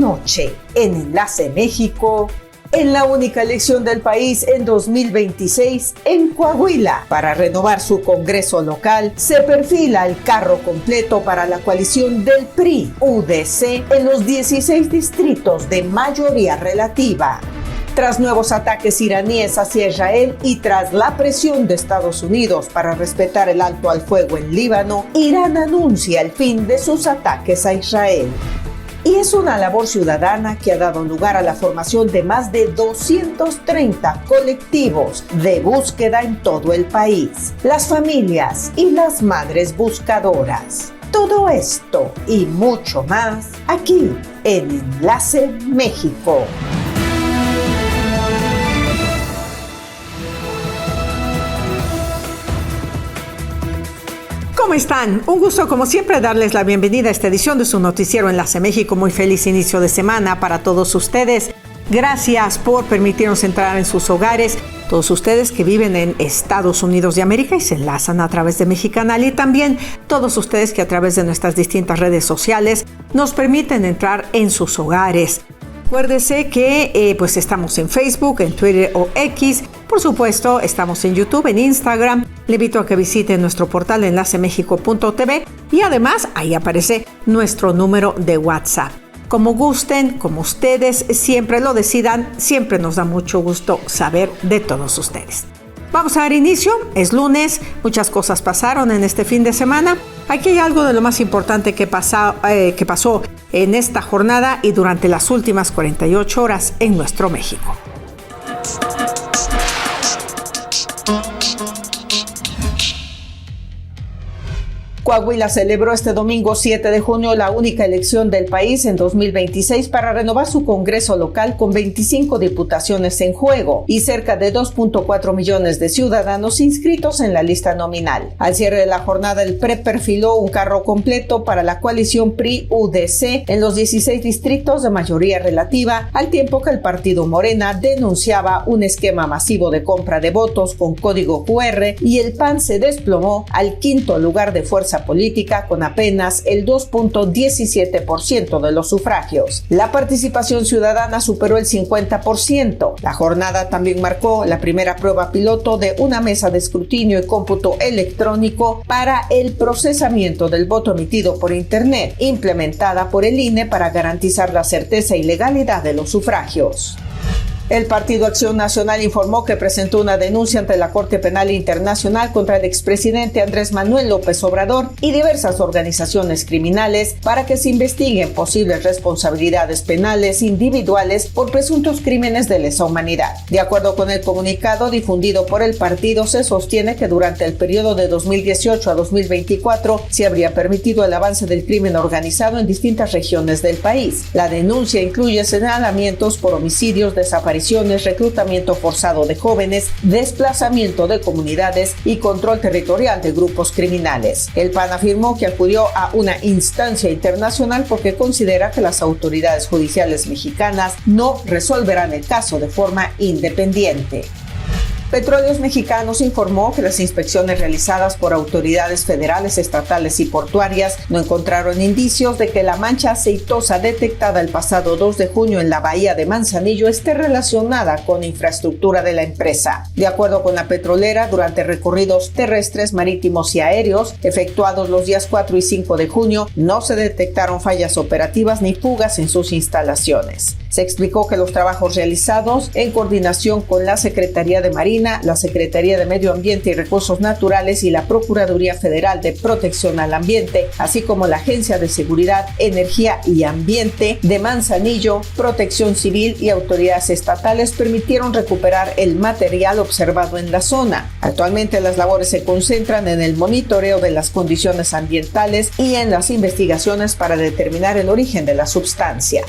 Anoche, en Enlace México, en la única elección del país en 2026, en Coahuila, para renovar su Congreso local, se perfila el carro completo para la coalición del PRI-UDC en los 16 distritos de mayoría relativa. Tras nuevos ataques iraníes hacia Israel y tras la presión de Estados Unidos para respetar el alto al fuego en Líbano, Irán anuncia el fin de sus ataques a Israel. Y es una labor ciudadana que ha dado lugar a la formación de más de 230 colectivos de búsqueda en todo el país. Las familias y las madres buscadoras. Todo esto y mucho más aquí en Enlace México. ¿Cómo están? Un gusto como siempre darles la bienvenida a esta edición de su noticiero Enlace México. Muy feliz inicio de semana para todos ustedes. Gracias por permitirnos entrar en sus hogares. Todos ustedes que viven en Estados Unidos de América y se enlazan a través de Mexicanal, y también todos ustedes que a través de nuestras distintas redes sociales nos permiten entrar en sus hogares. Acuérdese que pues estamos en Facebook, en Twitter o X. Por supuesto, estamos en YouTube, en Instagram. Le invito a que visite nuestro portal enlacemexico.tv y además ahí aparece nuestro número de WhatsApp. Como gusten, como ustedes siempre lo decidan, siempre nos da mucho gusto saber de todos ustedes. Vamos a dar inicio, es lunes, muchas cosas pasaron en este fin de semana. Aquí hay algo de lo más importante que pasó en esta jornada y durante las últimas 48 horas en nuestro México. Coahuila celebró este domingo 7 de junio la única elección del país en 2026 para renovar su Congreso local con 25 diputaciones en juego y cerca de 2.4 millones de ciudadanos inscritos en la lista nominal. Al cierre de la jornada, el PRE perfiló un carro completo para la coalición PRI-UDC en los 16 distritos de mayoría relativa, al tiempo que el partido Morena denunciaba un esquema masivo de compra de votos con código QR y el PAN se desplomó al quinto lugar de fuerza política con apenas el 2.17% de los sufragios. La participación ciudadana superó el 50%. La jornada también marcó la primera prueba piloto de una mesa de escrutinio y cómputo electrónico para el procesamiento del voto emitido por Internet, implementada por el INE para garantizar la certeza y legalidad de los sufragios. El Partido Acción Nacional informó que presentó una denuncia ante la Corte Penal Internacional contra el expresidente Andrés Manuel López Obrador y diversas organizaciones criminales para que se investiguen posibles responsabilidades penales individuales por presuntos crímenes de lesa humanidad. De acuerdo con el comunicado difundido por el partido, se sostiene que durante el periodo de 2018 a 2024 se habría permitido el avance del crimen organizado en distintas regiones del país. La denuncia incluye señalamientos por homicidios, desapariciones, reclutamiento forzado de jóvenes, desplazamiento de comunidades y control territorial de grupos criminales. El PAN afirmó que acudió a una instancia internacional porque considera que las autoridades judiciales mexicanas no resolverán el caso de forma independiente. Petróleos Mexicanos informó que las inspecciones realizadas por autoridades federales, estatales y portuarias no encontraron indicios de que la mancha aceitosa detectada el pasado 2 de junio en la bahía de Manzanillo esté relacionada con infraestructura de la empresa. De acuerdo con la petrolera, durante recorridos terrestres, marítimos y aéreos efectuados los días 4 y 5 de junio, no se detectaron fallas operativas ni fugas en sus instalaciones. Se explicó que los trabajos realizados en coordinación con la Secretaría de Marina, la Secretaría de Medio Ambiente y Recursos Naturales y la Procuraduría Federal de Protección al Ambiente, así como la Agencia de Seguridad, Energía y Ambiente de Manzanillo, Protección Civil y autoridades estatales permitieron recuperar el material observado en la zona. Actualmente las labores se concentran en el monitoreo de las condiciones ambientales y en las investigaciones para determinar el origen de la sustancia.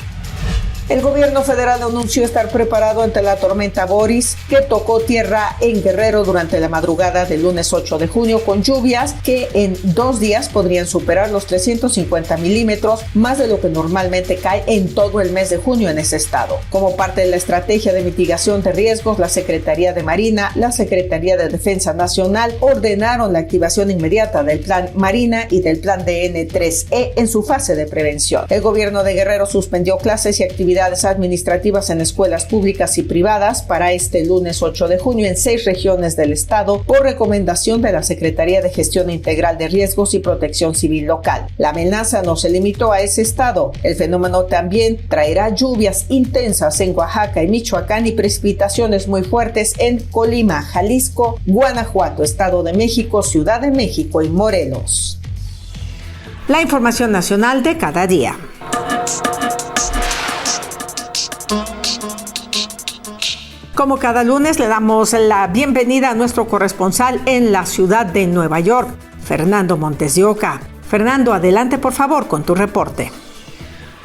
El gobierno federal anunció estar preparado ante la tormenta Boris, que tocó tierra en Guerrero durante la madrugada del lunes 8 de junio, con lluvias que en 2 días podrían superar los 350 milímetros, más de lo que normalmente cae en todo el mes de junio en ese estado. Como parte de la estrategia de mitigación de riesgos, la Secretaría de Marina, la Secretaría de Defensa Nacional ordenaron la activación inmediata del Plan Marina y del Plan DN3E en su fase de prevención. El gobierno de Guerrero suspendió clases y actividades administrativas en escuelas públicas y privadas para este lunes 8 de junio en 6 regiones del estado por recomendación de la Secretaría de Gestión Integral de Riesgos y Protección Civil local. La amenaza no se limitó a ese estado. El fenómeno también traerá lluvias intensas en Oaxaca y Michoacán y precipitaciones muy fuertes en Colima, Jalisco, Guanajuato, Estado de México, Ciudad de México y Morelos. La información nacional de cada día. Como cada lunes, le damos la bienvenida a nuestro corresponsal en la ciudad de Nueva York, Fernando Montes de Oca. Fernando, adelante por favor con tu reporte.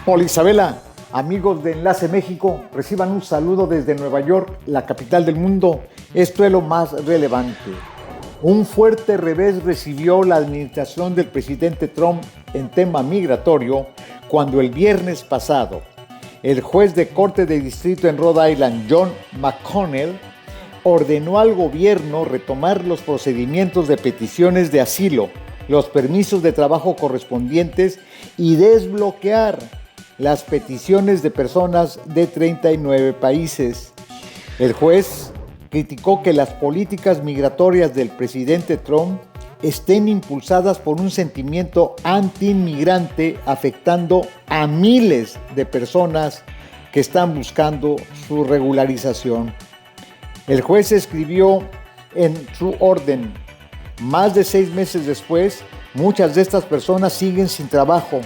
Hola Isabela, amigos de Enlace México, reciban un saludo desde Nueva York, la capital del mundo. Esto es lo más relevante. Un fuerte revés recibió la administración del presidente Trump en tema migratorio cuando el viernes pasado el juez de corte de distrito en Rhode Island, John McConnell, ordenó al gobierno retomar los procedimientos de peticiones de asilo, los permisos de trabajo correspondientes y desbloquear las peticiones de personas de 39 países. El juez criticó que las políticas migratorias del presidente Trump estén impulsadas por un sentimiento anti-inmigrante afectando a miles de personas que están buscando su regularización. El juez escribió en su orden: más de 6 meses después, muchas de estas personas siguen sin trabajo,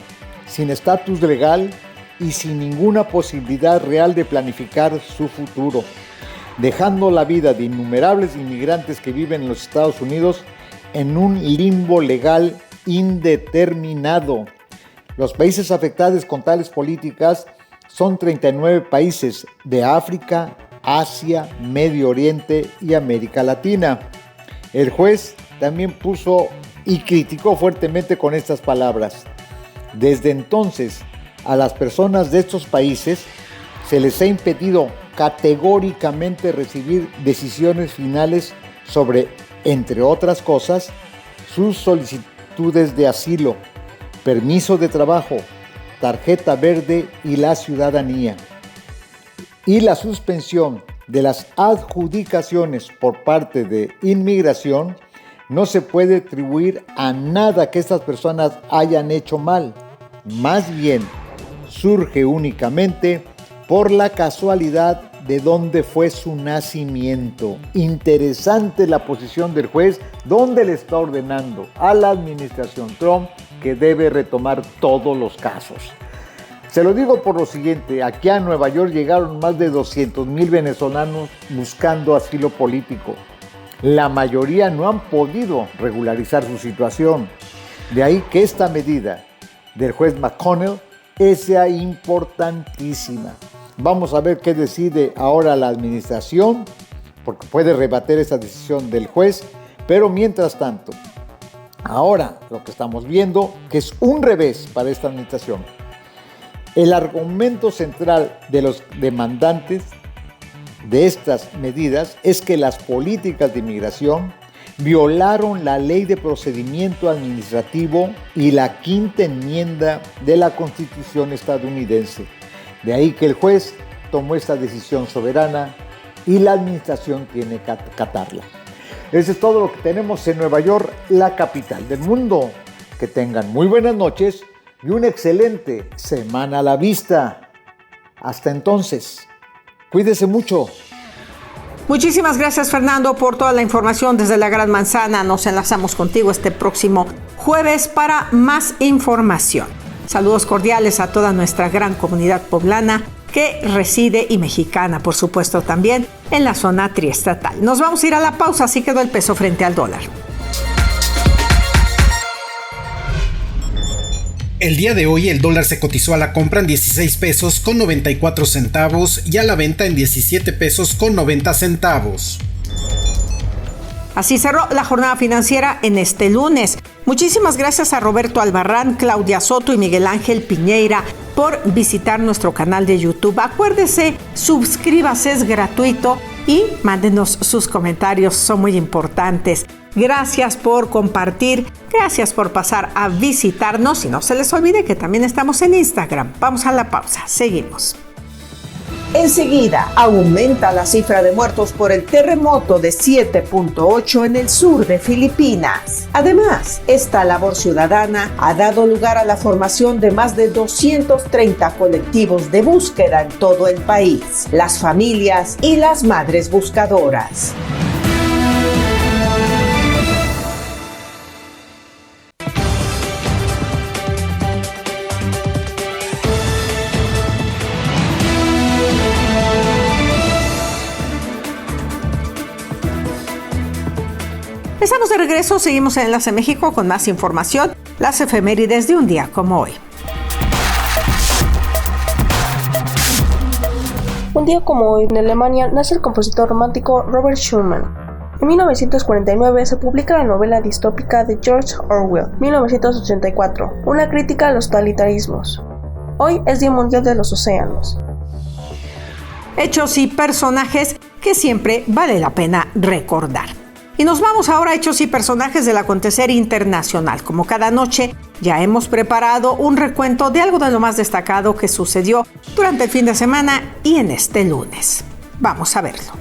sin estatus legal y sin ninguna posibilidad real de planificar su futuro, dejando la vida de innumerables inmigrantes que viven en los Estados Unidos en un limbo legal indeterminado. Los países afectados con tales políticas son 39 países de África, Asia, Medio Oriente y América Latina. El juez también puso y criticó fuertemente con estas palabras: desde entonces, a las personas de estos países se les ha impedido categóricamente recibir decisiones finales sobre, entre otras cosas, sus solicitudes de asilo, permiso de trabajo, tarjeta verde y la ciudadanía. Y la suspensión de las adjudicaciones por parte de inmigración no se puede atribuir a nada que estas personas hayan hecho mal. Más bien, surge únicamente por la casualidad de dónde fue su nacimiento. Interesante la posición del juez, donde le está ordenando a la administración Trump que debe retomar todos los casos. Se lo digo por lo siguiente: aquí a Nueva York llegaron más de 200,000 venezolanos buscando asilo político. La mayoría no han podido regularizar su situación. De ahí que esta medida del juez McConnell sea importantísima. Vamos a ver qué decide ahora la administración, porque puede rebatir esa decisión del juez, pero mientras tanto, ahora lo que estamos viendo que es un revés para esta administración. El argumento central de los demandantes de estas medidas es que las políticas de inmigración violaron la Ley de Procedimiento Administrativo y la Quinta Enmienda de la Constitución estadounidense. De ahí que el juez tomó esta decisión soberana y la administración tiene que acatarla. Eso es todo lo que tenemos en Nueva York, la capital del mundo. Que tengan muy buenas noches y una excelente semana a la vista. Hasta entonces, cuídese mucho. Muchísimas gracias, Fernando, por toda la información desde la Gran Manzana. Nos enlazamos contigo este próximo jueves para más información. Saludos cordiales a toda nuestra gran comunidad poblana que reside y mexicana, por supuesto, también en la zona triestatal. Nos vamos a ir a la pausa, así quedó el peso frente al dólar. El día de hoy el dólar se cotizó a la compra en 16 pesos con 94 centavos y a la venta en 17 pesos con 90 centavos. Así cerró la jornada financiera en este lunes. Muchísimas gracias a Roberto Albarrán, Claudia Soto y Miguel Ángel Piñeira por visitar nuestro canal de YouTube. Acuérdese, suscríbase, es gratuito y mándenos sus comentarios, son muy importantes. Gracias por compartir, gracias por pasar a visitarnos y no se les olvide que también estamos en Instagram. Vamos a la pausa, seguimos. Enseguida, aumenta la cifra de muertos por el terremoto de 7.8 en el sur de Filipinas. Además, esta labor ciudadana ha dado lugar a la formación de más de 230 colectivos de búsqueda en todo el país, las familias y las madres buscadoras. Estamos de regreso, seguimos en Enlace México con más información, las efemérides de un día como hoy. Un día como hoy, en Alemania, nace el compositor romántico Robert Schumann. En 1949 se publica la novela distópica de George Orwell, 1984, una crítica a los totalitarismos. Hoy es Día Mundial de los Océanos. Hechos y personajes que siempre vale la pena recordar. Y nos vamos ahora a hechos y personajes del acontecer internacional. Como cada noche, ya hemos preparado un recuento de algo de lo más destacado que sucedió durante el fin de semana y en este lunes. Vamos a verlo.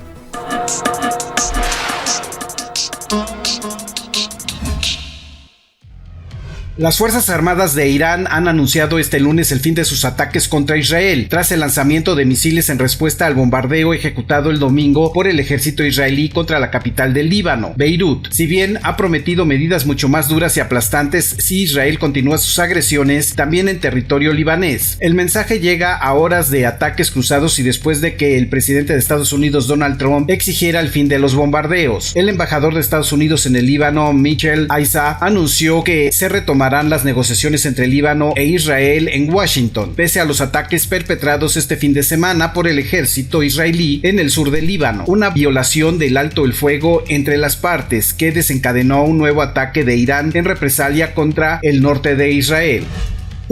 Las Fuerzas Armadas de Irán han anunciado este lunes el fin de sus ataques contra Israel, tras el lanzamiento de misiles en respuesta al bombardeo ejecutado el domingo por el ejército israelí contra la capital del Líbano, Beirut. Si bien ha prometido medidas mucho más duras y aplastantes si Israel continúa sus agresiones, también en territorio libanés. El mensaje llega a horas de ataques cruzados y después de que el presidente de Estados Unidos, Donald Trump, exigiera el fin de los bombardeos. El embajador de Estados Unidos en el Líbano, Michel Aissa, anunció que se retomará las negociaciones entre Líbano e Israel en Washington, pese a los ataques perpetrados este fin de semana por el ejército israelí en el sur del Líbano, una violación del alto el fuego entre las partes que desencadenó un nuevo ataque de Irán en represalia contra el norte de Israel.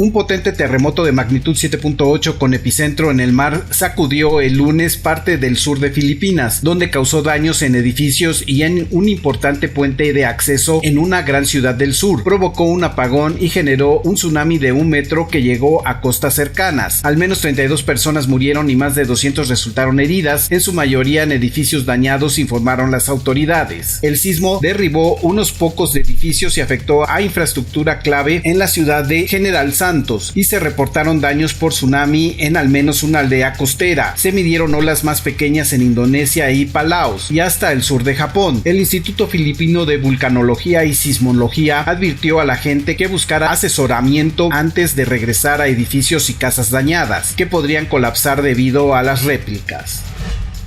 Un potente terremoto de magnitud 7.8 con epicentro en el mar sacudió el lunes parte del sur de Filipinas, donde causó daños en edificios y en un importante puente de acceso en una gran ciudad del sur. Provocó un apagón y generó un tsunami de 1 metro que llegó a costas cercanas. Al menos 32 personas murieron y más de 200 resultaron heridas, en su mayoría en edificios dañados, informaron las autoridades. El sismo derribó unos pocos edificios y afectó a infraestructura clave en la ciudad de General Santos y se reportaron daños por tsunami en al menos una aldea costera. Se midieron olas más pequeñas en Indonesia y Palaos y hasta el sur de Japón. El Instituto Filipino de Vulcanología y Sismología advirtió a la gente que buscara asesoramiento antes de regresar a edificios y casas dañadas, que podrían colapsar debido a las réplicas.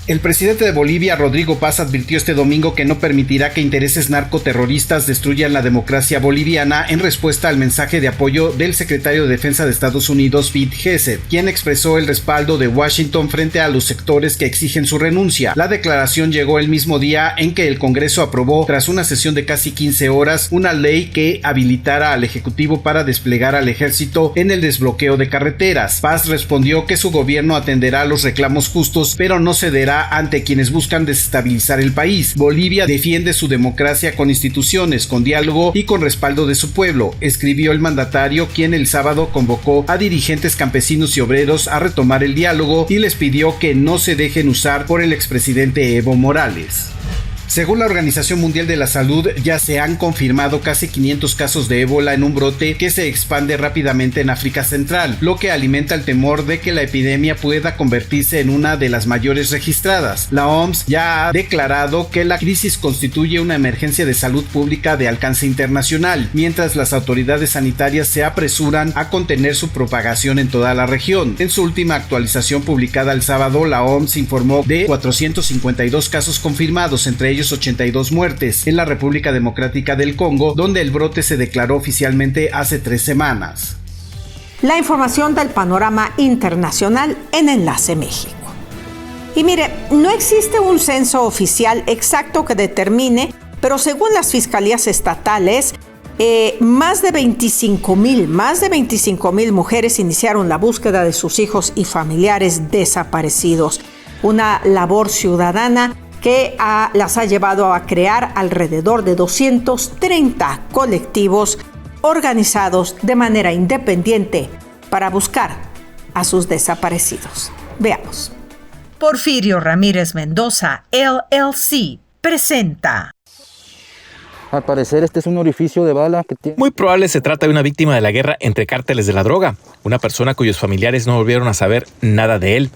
El presidente de Bolivia, Rodrigo Paz, advirtió este domingo que no permitirá que intereses narcoterroristas destruyan la democracia boliviana en respuesta al mensaje de apoyo del secretario de Defensa de Estados Unidos, Pete Hegseth, quien expresó el respaldo de Washington frente a los sectores que exigen su renuncia. La declaración llegó el mismo día en que el Congreso aprobó, tras una sesión de casi 15 horas, una ley que habilitara al Ejecutivo para desplegar al ejército en el desbloqueo de carreteras. Paz respondió que su gobierno atenderá los reclamos justos, pero no cederá ante quienes buscan desestabilizar el país. Bolivia defiende su democracia con instituciones, con diálogo y con respaldo de su pueblo, escribió el mandatario, quien el sábado convocó a dirigentes campesinos y obreros a retomar el diálogo y les pidió que no se dejen usar por el expresidente Evo Morales. Según la Organización Mundial de la Salud, ya se han confirmado casi 500 casos de ébola en un brote que se expande rápidamente en África Central, lo que alimenta el temor de que la epidemia pueda convertirse en una de las mayores registradas. La OMS ya ha declarado que la crisis constituye una emergencia de salud pública de alcance internacional, mientras las autoridades sanitarias se apresuran a contener su propagación en toda la región. En su última actualización publicada el sábado, la OMS informó de 452 casos confirmados, entre ellos 82 muertes, en la República Democrática del Congo, donde el brote se declaró oficialmente hace 3 semanas. La información del panorama internacional en Enlace México. Y mire, no existe un censo oficial exacto que determine, pero según las fiscalías estatales, más de 25,000 mujeres iniciaron la búsqueda de sus hijos y familiares desaparecidos. Una labor ciudadana que las ha llevado a crear alrededor de 230 colectivos organizados de manera independiente para buscar a sus desaparecidos. Veamos. Porfirio Ramírez Mendoza, LLC, presenta. Al parecer este es un orificio de bala que tiene... Muy probable se trata de una víctima de la guerra entre cárteles de la droga, una persona cuyos familiares no volvieron a saber nada de él.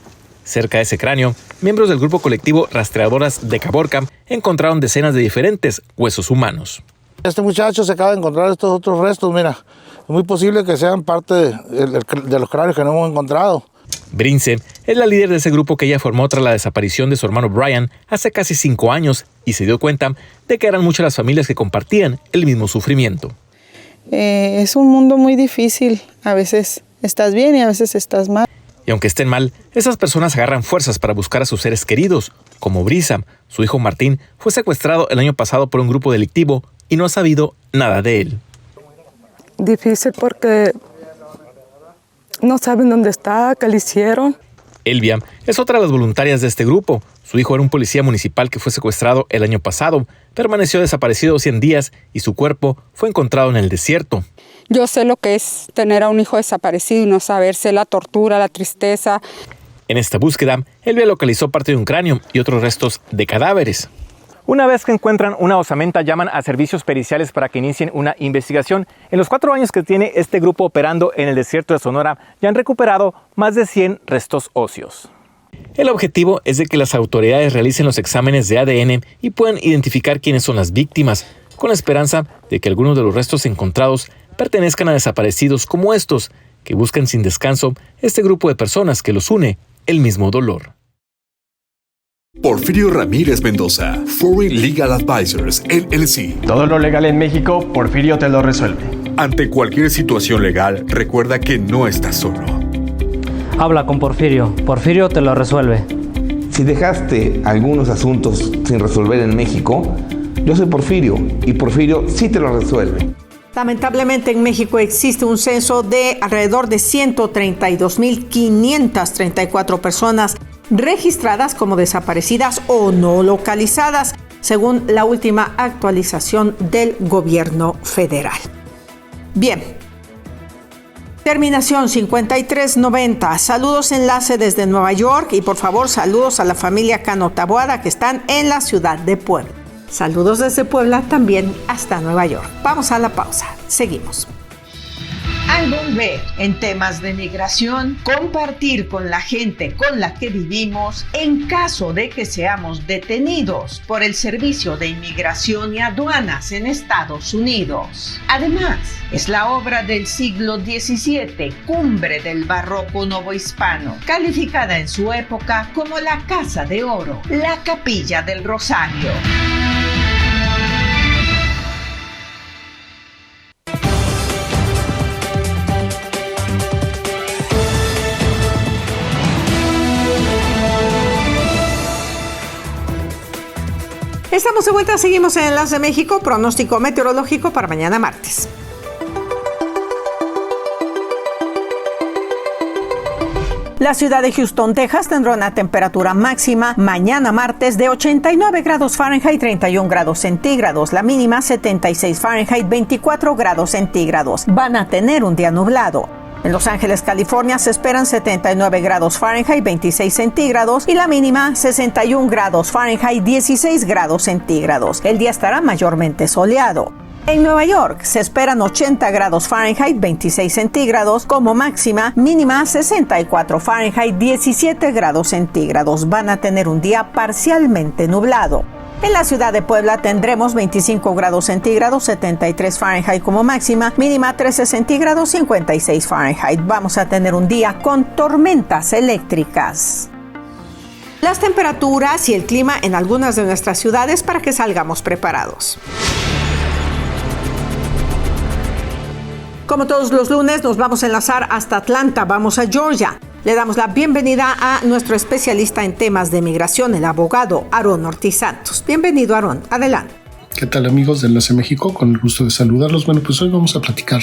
Cerca de ese cráneo, miembros del grupo colectivo Rastreadoras de Caborca encontraron decenas de diferentes huesos humanos. Este muchacho se acaba de encontrar estos otros restos, mira, es muy posible que sean parte de los cráneos que no hemos encontrado. Brince es la líder de ese grupo que ella formó tras la desaparición de su hermano Brian hace casi 5 años y se dio cuenta de que eran muchas las familias que compartían el mismo sufrimiento. Es un mundo muy difícil, a veces estás bien y a veces estás mal. Y aunque estén mal, esas personas agarran fuerzas para buscar a sus seres queridos, como Brisa. Su hijo Martín fue secuestrado el año pasado por un grupo delictivo y no ha sabido nada de él. Difícil porque no saben dónde está, qué le hicieron. Elvia es otra de las voluntarias de este grupo. Su hijo era un policía municipal que fue secuestrado el año pasado, permaneció desaparecido 100 días y su cuerpo fue encontrado en el desierto. Yo sé lo que es tener a un hijo desaparecido y no saberse, la tortura, la tristeza. En esta búsqueda, Elvia localizó parte de un cráneo y otros restos de cadáveres. Una vez que encuentran una osamenta, llaman a servicios periciales para que inicien una investigación. En los 4 años que tiene este grupo operando en el desierto de Sonora, ya han recuperado más de 100 restos óseos. El objetivo es de que las autoridades realicen los exámenes de ADN y puedan identificar quiénes son las víctimas, con la esperanza de que algunos de los restos encontrados pertenezcan a desaparecidos como estos, que buscan sin descanso este grupo de personas que los une el mismo dolor. Porfirio Ramírez Mendoza, Foreign Legal Advisors, LLC. Todo lo legal en México, Porfirio te lo resuelve. Ante cualquier situación legal, recuerda que no estás solo. Habla con Porfirio. Porfirio te lo resuelve. Si dejaste algunos asuntos sin resolver en México, yo soy Porfirio y Porfirio sí te lo resuelve. Lamentablemente en México existe un censo de alrededor de 132,534 personas registradas como desaparecidas o no localizadas, según la última actualización del gobierno federal. Bien. Terminación 5390. Saludos enlace desde Nueva York y por favor saludos a la familia Cano Taboada que están en la ciudad de Puebla. Saludos desde Puebla también hasta Nueva York. Vamos a la pausa. Seguimos. Al volver en temas de migración, compartir con la gente con la que vivimos en caso de que seamos detenidos por el Servicio de Inmigración y Aduanas en Estados Unidos. Además, es la obra del siglo XVII, cumbre del barroco novohispano, calificada en su época como la Casa de Oro, la Capilla del Rosario. Estamos de vuelta, seguimos en Enlace México, pronóstico meteorológico para mañana martes. La ciudad de Houston, Texas, tendrá una temperatura máxima mañana martes de 89 grados Fahrenheit, 31 grados centígrados. La mínima 76 Fahrenheit, 24 grados centígrados. Van a tener un día nublado. En Los Ángeles, California, se esperan 79 grados Fahrenheit, 26 centígrados y la mínima 61 grados Fahrenheit, 16 grados centígrados. El día estará mayormente soleado. En Nueva York se esperan 80 grados Fahrenheit, 26 centígrados como máxima, mínima 64 Fahrenheit, 17 grados centígrados. Van a tener un día parcialmente nublado. En la ciudad de Puebla tendremos 25 grados centígrados, 73 Fahrenheit como máxima, mínima 13 centígrados, 56 Fahrenheit. Vamos a tener un día con tormentas eléctricas. Las temperaturas y el clima en algunas de nuestras ciudades para que salgamos preparados. Como todos los lunes, nos vamos a enlazar hasta Atlanta, vamos a Georgia. Le damos la bienvenida a nuestro especialista en temas de migración, el abogado Aarón Ortiz Santos. Bienvenido, Aarón. Adelante. ¿Qué tal, amigos de Enlace México? Con el gusto de saludarlos. Bueno, pues hoy vamos a platicar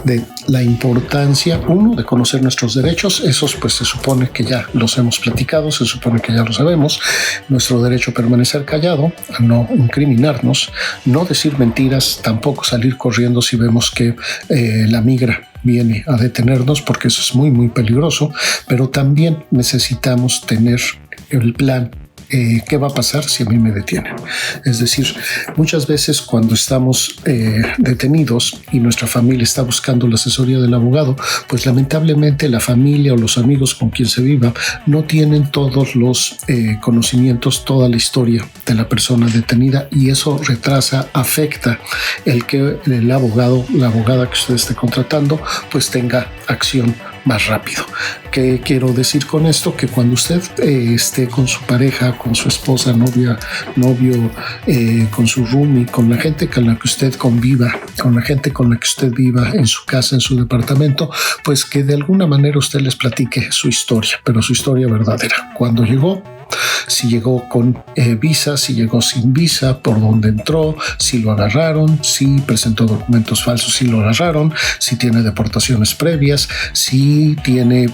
de la importancia, uno, de conocer nuestros derechos. Esos pues se supone que ya los hemos platicado, se supone que ya lo sabemos. Nuestro derecho a permanecer callado, a no incriminarnos, no decir mentiras, tampoco salir corriendo si vemos que la migra viene a detenernos, porque eso es muy, muy peligroso. Pero también necesitamos tener el plan. ¿Qué va a pasar si a mí me detienen? Es decir, muchas veces cuando estamos detenidos y nuestra familia está buscando la asesoría del abogado, pues lamentablemente la familia o los amigos con quien se viva no tienen todos los conocimientos, toda la historia de la persona detenida, y eso retrasa, afecta el que el abogado, la abogada que usted esté contratando, pues tenga acción más rápido. ¿Qué quiero decir con esto? Que cuando usted esté con su pareja, con su esposa, novia, novio, con su roomie, con la gente con la que usted conviva, con la gente con la que usted viva en su casa, en su departamento, pues que de alguna manera usted les platique su historia, pero su historia verdadera. ¿Cuándo llegó? Si llegó con visa, si llegó sin visa, por dónde entró, si lo agarraron, si presentó documentos falsos, si lo agarraron, si tiene deportaciones previas, si tiene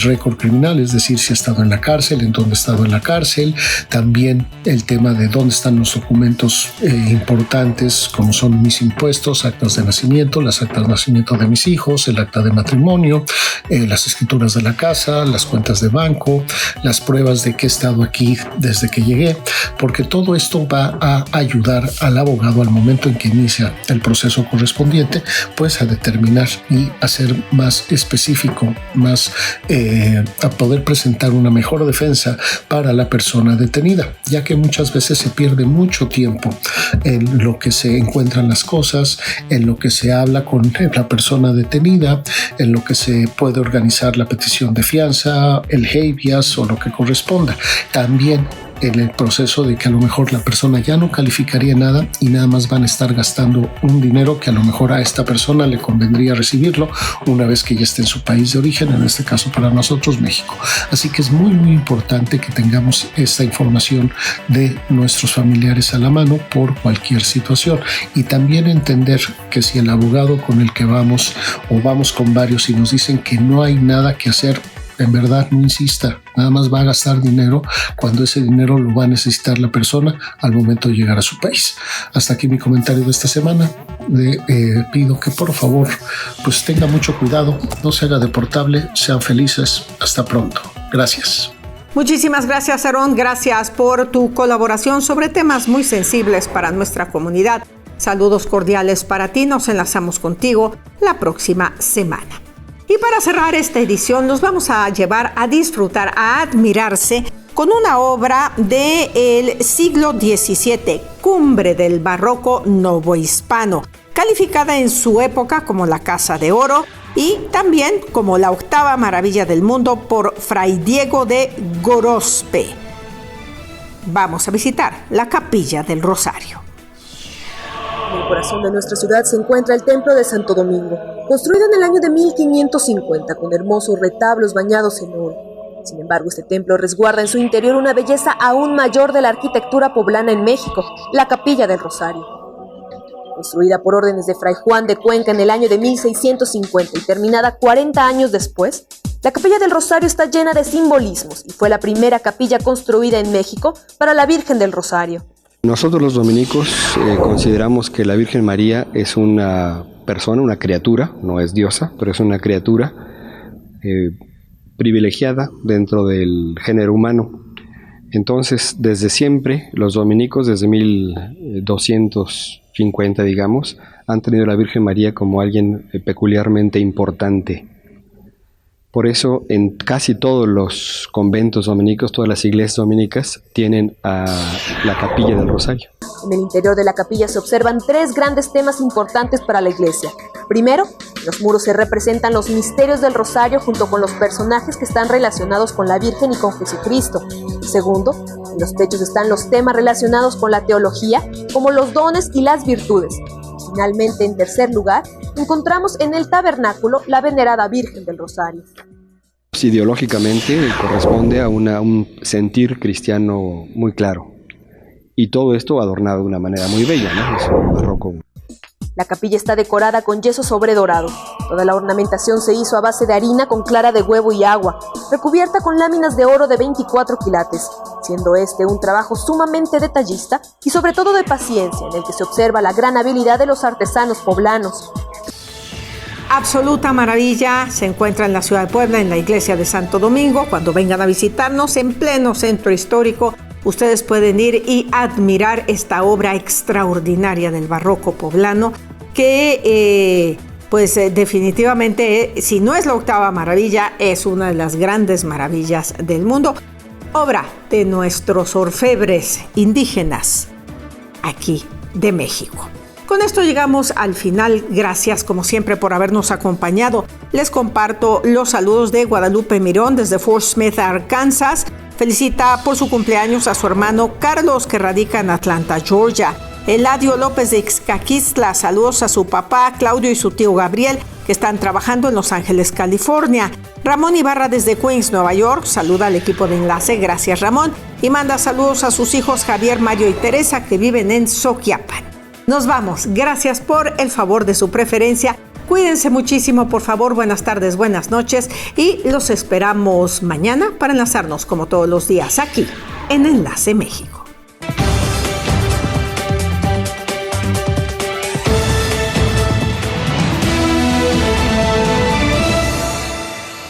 récord criminal, es decir, si ha estado en la cárcel, en dónde ha estado en la cárcel. También el tema de dónde están los documentos importantes, como son mis impuestos, actas de nacimiento, las actas de nacimiento de mis hijos, el acta de matrimonio, las escrituras de la casa, las cuentas de banco, las pruebas de que he estado aquí desde que llegué, porque todo esto va a ayudar al abogado al momento en que inicia el proceso correspondiente, pues a determinar y a ser más específico, más a poder presentar una mejor defensa para la persona detenida, ya que muchas veces se pierde mucho tiempo en lo que se encuentran las cosas, en lo que se habla con la persona detenida, en lo que se puede organizar la petición de fianza, el habeas o lo que corresponda. También en el proceso de que a lo mejor la persona ya no calificaría nada y nada más van a estar gastando un dinero que a lo mejor a esta persona le convendría recibirlo una vez que ya esté en su país de origen, en este caso para nosotros México. Así que es muy, muy importante que tengamos esta información de nuestros familiares a la mano por cualquier situación, y también entender que si el abogado con el que vamos o vamos con varios y nos dicen que no hay nada que hacer, en verdad no insista, nada más va a gastar dinero cuando ese dinero lo va a necesitar la persona al momento de llegar a su país. Hasta aquí mi comentario de esta semana. Le pido que por favor pues tenga mucho cuidado, no se haga deportable, sean felices. Hasta pronto. Gracias. Muchísimas gracias, Aarón. Gracias por tu colaboración sobre temas muy sensibles para nuestra comunidad. Saludos cordiales para ti. Nos enlazamos contigo la próxima semana. Y para cerrar esta edición nos vamos a llevar a disfrutar, a admirarse con una obra del siglo XVII, cumbre del barroco novohispano, calificada en su época como la Casa de Oro y también como la octava maravilla del mundo por Fray Diego de Gorospe. Vamos a visitar la Capilla del Rosario. En el corazón de nuestra ciudad se encuentra el Templo de Santo Domingo, construido en el año de 1550 con hermosos retablos bañados en oro. Sin embargo, este templo resguarda en su interior una belleza aún mayor de la arquitectura poblana en México, la Capilla del Rosario. Construida por órdenes de Fray Juan de Cuenca en el año de 1650 y terminada 40 años después, la Capilla del Rosario está llena de simbolismos y fue la primera capilla construida en México para la Virgen del Rosario. Nosotros los dominicos consideramos que la Virgen María es una persona, una criatura, no es diosa, pero es una criatura privilegiada dentro del género humano. Entonces, desde siempre, los dominicos, desde 1250, digamos, han tenido a la Virgen María como alguien peculiarmente importante. Por eso, en casi todos los conventos dominicos, todas las iglesias dominicas, tienen a la Capilla del Rosario. En el interior de la capilla se observan tres grandes temas importantes para la iglesia. Primero, en los muros se representan los misterios del Rosario junto con los personajes que están relacionados con la Virgen y con Jesucristo. Segundo, en los techos están los temas relacionados con la teología, como los dones y las virtudes. Finalmente, en tercer lugar, encontramos en el tabernáculo la venerada Virgen del Rosario. Ideológicamente corresponde a un sentir cristiano muy claro. Y todo esto adornado de una manera muy bella, ¿no? Es un barroco. La capilla está decorada con yeso sobre dorado. Toda la ornamentación se hizo a base de harina con clara de huevo y agua, recubierta con láminas de oro de 24 quilates, siendo este un trabajo sumamente detallista y sobre todo de paciencia, en el que se observa la gran habilidad de los artesanos poblanos. Absoluta maravilla, se encuentra en la ciudad de Puebla, en la iglesia de Santo Domingo. Cuando vengan a visitarnos en pleno centro histórico, ustedes pueden ir y admirar esta obra extraordinaria del barroco poblano que definitivamente, si no es la octava maravilla, es una de las grandes maravillas del mundo. Obra de nuestros orfebres indígenas aquí de México. Con esto llegamos al final. Gracias como siempre por habernos acompañado. Les comparto los saludos de Guadalupe Mirón desde Fort Smith, Arkansas. Felicita por su cumpleaños a su hermano Carlos, que radica en Atlanta, Georgia. Eladio López de Ixcaquistla, saludos a su papá Claudio y su tío Gabriel, que están trabajando en Los Ángeles, California. Ramón Ibarra desde Queens, Nueva York, saluda al equipo de Enlace, gracias Ramón, y manda saludos a sus hijos Javier, Mario y Teresa, que viven en Soquiapan. Nos vamos, gracias por el favor de su preferencia. Cuídense muchísimo, por favor, buenas tardes, buenas noches, y los esperamos mañana para enlazarnos como todos los días aquí en Enlace México.